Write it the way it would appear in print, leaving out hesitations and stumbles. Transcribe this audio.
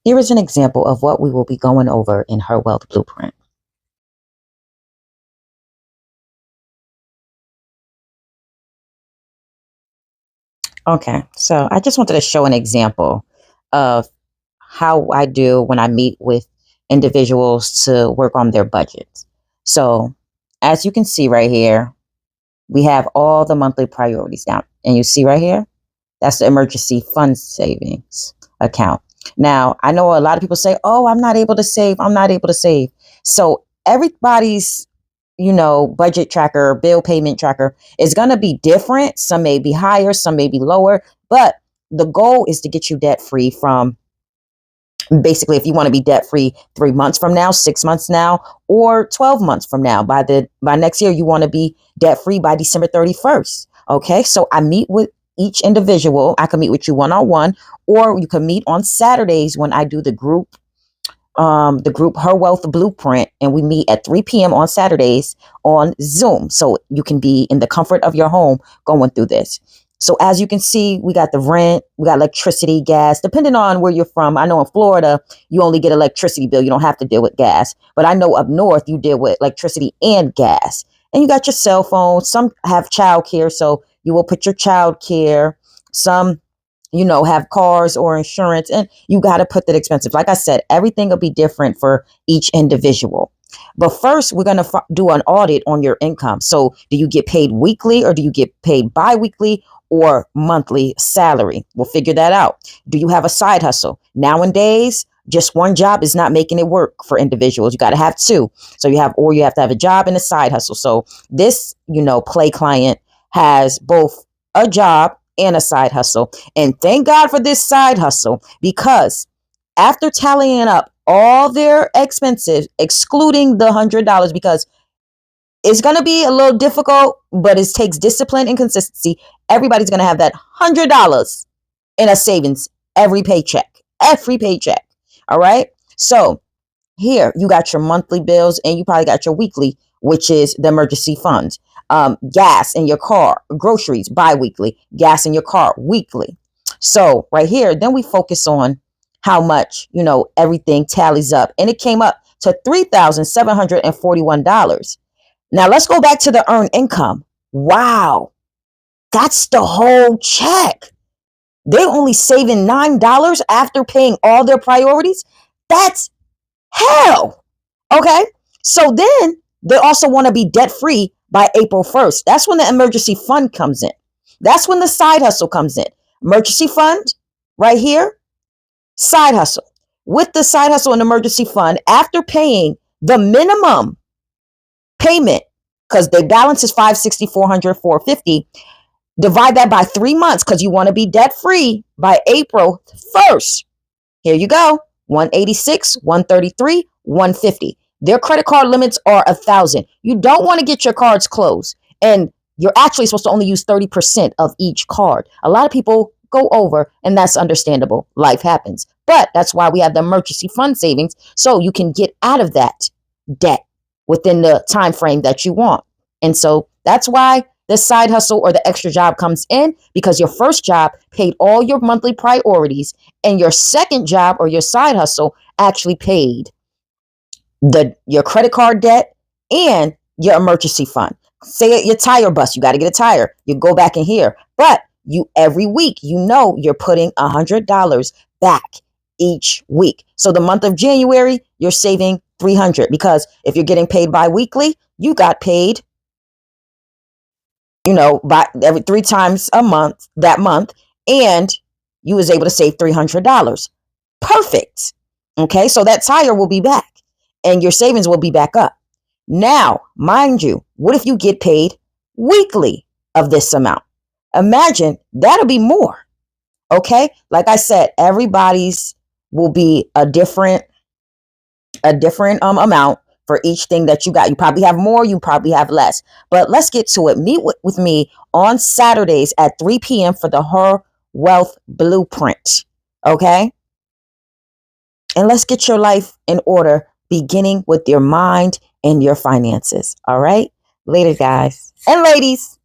Here is an example of what we will be going over in Her Wealth Blueprint. Okay, so I just wanted to show an example of how I do when I meet with individuals to work on their budgets. So, as you can see right here, we have all the monthly priorities down. And you see right here, that's the emergency fund savings account. Now, I know a lot of people say, oh, I'm not able to save. I'm not able to save. So everybody's, budget tracker, bill payment tracker is going to be different. Some may be higher, some may be lower, but the goal is to get you debt free from basically if you want to be debt free 3 months from now, 6 months now, or 12 months from now. By next year, you want to be debt free by December 31st. Okay, so I meet with each individual. I can meet with you one on one, or you can meet on Saturdays when I do the group Her Wealth Blueprint, and we meet at 3 p.m. on Saturdays on Zoom. So you can be in the comfort of your home going through this. So as you can see, we got the rent, we got electricity, gas, depending on where you're from. I know in Florida, you only get electricity bill. You don't have to deal with gas. But I know up north, you deal with electricity and gas. And you got your cell phone. Some have child care, so you will put your child care. Some have cars or insurance, and you got to put that expensive. Like I said, everything will be different for each individual. But first, we're going to do an audit on your income. So do you get paid weekly, or do you get paid bi-weekly or monthly salary? We'll figure that out. Do you have a side hustle? Nowadays, just one job is not making it work for individuals. You got to have two. So you have to have a job and a side hustle. So this, play client has both a job and a side hustle. And thank God for this side hustle, because after tallying up all their expenses, excluding the $100, because it's going to be a little difficult, but it takes discipline and consistency. Everybody's going to have that $100 in a savings every paycheck. All right. So here you got your monthly bills, and you probably got your weekly, which is the emergency funds. Gas in your car, groceries bi-weekly, gas in your car weekly. So right here, then we focus on how much, everything tallies up. And it came up to $3,741. Now let's go back to the earned income. Wow, that's the whole check. They're only saving $9 after paying all their priorities. That's hell. Okay. So then they also want to be debt free by April 1st. That's when the emergency fund comes in. That's when the side hustle comes in. Emergency fund right here, side hustle. With the side hustle and emergency fund, after paying the minimum payment, because the balance is 560, 400, 450, divide that by 3 months, because you want to be debt free by April 1st. Here you go. 186, 133, 150. Their credit card limits are 1,000. You don't want to get your cards closed. And you're actually supposed to only use 30% of each card. A lot of people go over, and that's understandable. Life happens. But that's why we have the emergency fund savings, so you can get out of that debt within the time frame that you want. And so that's why the side hustle or the extra job comes in, because your first job paid all your monthly priorities, and your second job or your side hustle actually paid your credit card debt and your emergency fund. Say your tire bust, you got to get a tire. You go back in here, but you every week, you're putting $100 back each week. So the month of January, you're saving $300, because if you're getting paid bi-weekly, you got paid by every 3 times a month that month, and you was able to save $300. Perfect. Okay, so that tire will be back, and your savings will be back up. Now, mind you, what if you get paid weekly of this amount? Imagine that'll be more. Okay, like I said, everybody's will be a different amount for each thing that you got. You probably have more, you probably have less. But let's get to it. Meet with me on Saturdays at 3 p.m. for the Her Wealth Blueprint. Okay? And let's get your life in order, beginning with your mind and your finances. All right? Later, guys and ladies.